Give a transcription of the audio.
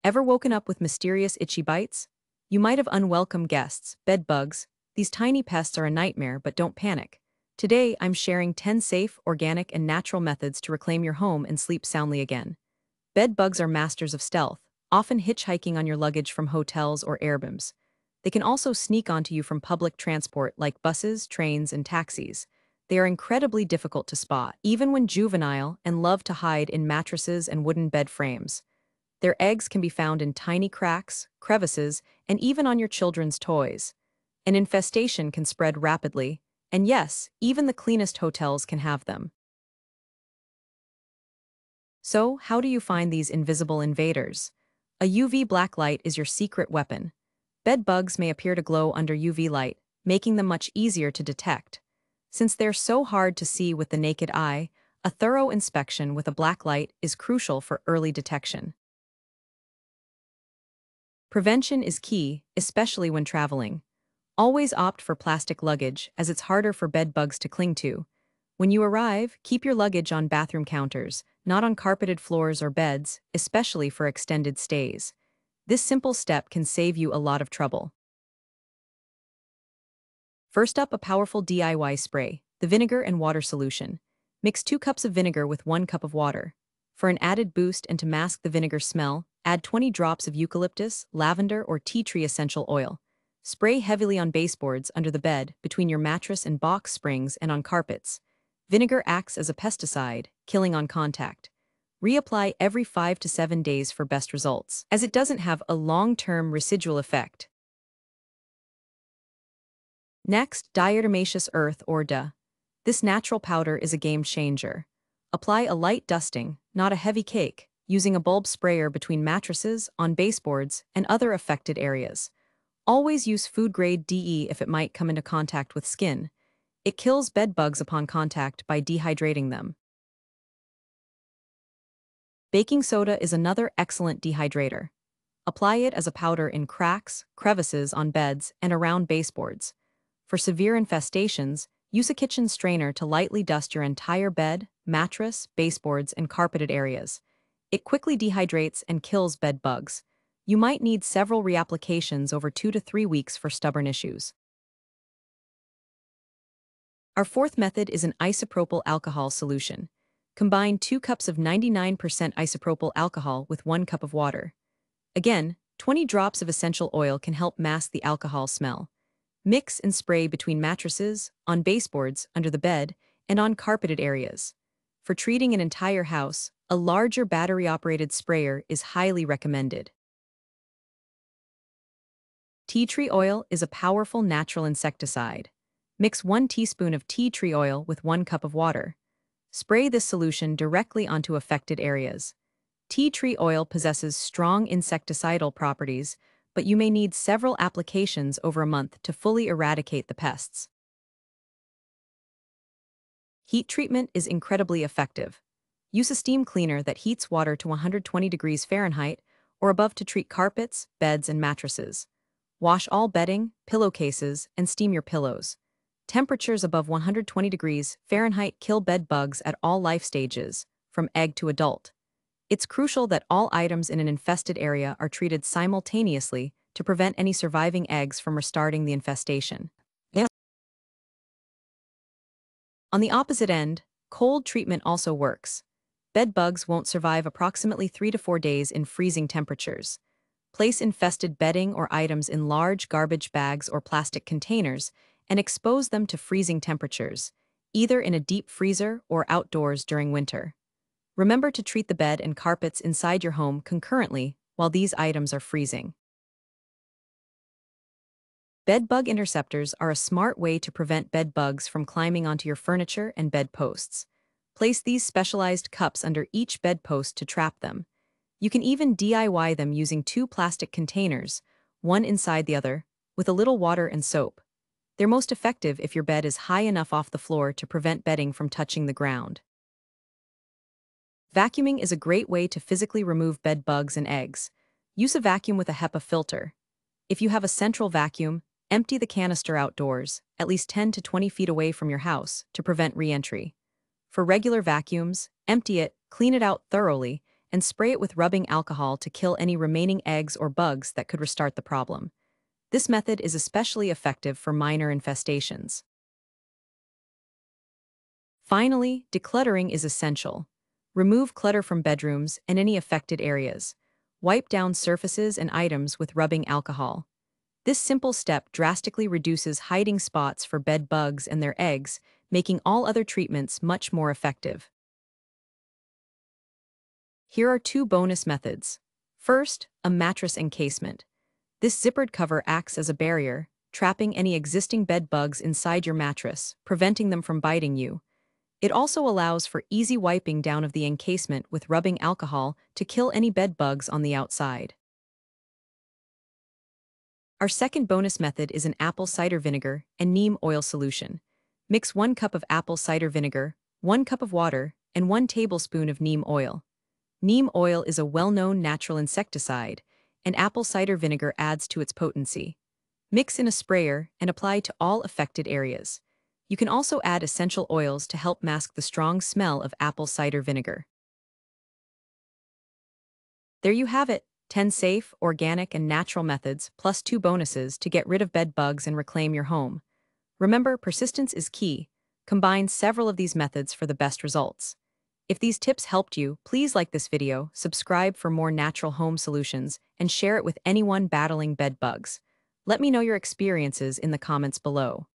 Ever woken up with mysterious itchy bites? You might have unwelcome guests, bed bugs. These tiny pests are a nightmare, but don't panic. Today, I'm sharing 10 safe, organic, and natural methods to reclaim your home and sleep soundly again. Bed bugs are masters of stealth, often hitchhiking on your luggage from hotels or Airbnbs. They can also sneak onto you from public transport like buses, trains, and taxis. They are incredibly difficult to spot, even when juvenile, and love to hide in mattresses and wooden bed frames. Their eggs can be found in tiny cracks, crevices, and even on your children's toys. An infestation can spread rapidly, and yes, even the cleanest hotels can have them. So, how do you find these invisible invaders? A UV black light is your secret weapon. Bed bugs may appear to glow under UV light, making them much easier to detect. Since they're so hard to see with the naked eye, a thorough inspection with a black light is crucial for early detection. Prevention is key, especially when traveling. Always opt for plastic luggage, as it's harder for bed bugs to cling to. When you arrive, keep your luggage on bathroom counters, not on carpeted floors or beds, especially for extended stays. This simple step can save you a lot of trouble. First up, a powerful DIY spray, the vinegar and water solution. Mix 2 cups of vinegar with 1 cup of water. For an added boost and to mask the vinegar smell, add 20 drops of eucalyptus, lavender, or tea tree essential oil. Spray heavily on baseboards, under the bed, between your mattress and box springs, and on carpets. Vinegar acts as a pesticide, killing on contact. Reapply every 5 to 7 days for best results, as it doesn't have a long-term residual effect. Next, diatomaceous earth or DA. This natural powder is a game changer. Apply a light dusting, not a heavy cake, using a bulb sprayer between mattresses, on baseboards, and other affected areas. Always use food-grade DE if it might come into contact with skin. It kills bed bugs upon contact by dehydrating them. Baking soda is another excellent dehydrator. Apply it as a powder in cracks, crevices on beds, and around baseboards. For severe infestations, use a kitchen strainer to lightly dust your entire bed, mattress, baseboards, and carpeted areas. It quickly dehydrates and kills bed bugs. You might need several reapplications over 2 to 3 weeks for stubborn issues. Our fourth method is an isopropyl alcohol solution. Combine 2 cups of 99% isopropyl alcohol with 1 cup of water. Again, 20 drops of essential oil can help mask the alcohol smell. Mix and spray between mattresses, on baseboards, under the bed, and on carpeted areas. For treating an entire house, a larger battery-operated sprayer is highly recommended. Tea tree oil is a powerful natural insecticide. Mix 1 teaspoon of tea tree oil with 1 cup of water. Spray this solution directly onto affected areas. Tea tree oil possesses strong insecticidal properties, but you may need several applications over a month to fully eradicate the pests. Heat treatment is incredibly effective. Use a steam cleaner that heats water to 120 degrees Fahrenheit or above to treat carpets, beds, and mattresses. Wash all bedding, pillowcases, and steam your pillows. Temperatures above 120 degrees Fahrenheit kill bed bugs at all life stages, from egg to adult. It's crucial that all items in an infested area are treated simultaneously to prevent any surviving eggs from restarting the infestation. On the opposite end, cold treatment also works. Bed bugs won't survive approximately 3 to 4 days in freezing temperatures. Place infested bedding or items in large garbage bags or plastic containers and expose them to freezing temperatures, either in a deep freezer or outdoors during winter. Remember to treat the bed and carpets inside your home concurrently while these items are freezing. Bed bug interceptors are a smart way to prevent bed bugs from climbing onto your furniture and bed posts. Place these specialized cups under each bedpost to trap them. You can even DIY them using 2 plastic containers, one inside the other, with a little water and soap. They're most effective if your bed is high enough off the floor to prevent bedding from touching the ground. Vacuuming is a great way to physically remove bed bugs and eggs. Use a vacuum with a HEPA filter. If you have a central vacuum, empty the canister outdoors, at least 10 to 20 feet away from your house, to prevent re-entry. For regular vacuums, empty it, clean it out thoroughly, and spray it with rubbing alcohol to kill any remaining eggs or bugs that could restart the problem. This method is especially effective for minor infestations. Finally, decluttering is essential. Remove clutter from bedrooms and any affected areas. Wipe down surfaces and items with rubbing alcohol. This simple step drastically reduces hiding spots for bed bugs and their eggs, making all other treatments much more effective. Here are two bonus methods. First, a mattress encasement. This zippered cover acts as a barrier, trapping any existing bed bugs inside your mattress, preventing them from biting you. It also allows for easy wiping down of the encasement with rubbing alcohol to kill any bed bugs on the outside. Our second bonus method is an apple cider vinegar and neem oil solution. Mix 1 cup of apple cider vinegar, 1 cup of water, and 1 tablespoon of neem oil. Neem oil is a well-known natural insecticide, and apple cider vinegar adds to its potency. Mix in a sprayer and apply to all affected areas. You can also add essential oils to help mask the strong smell of apple cider vinegar. There you have it, 10 safe, organic, and natural methods, plus 2 bonuses to get rid of bed bugs and reclaim your home. Remember, persistence is key. Combine several of these methods for the best results. If these tips helped you, please like this video, subscribe for more natural home solutions, and share it with anyone battling bed bugs. Let me know your experiences in the comments below.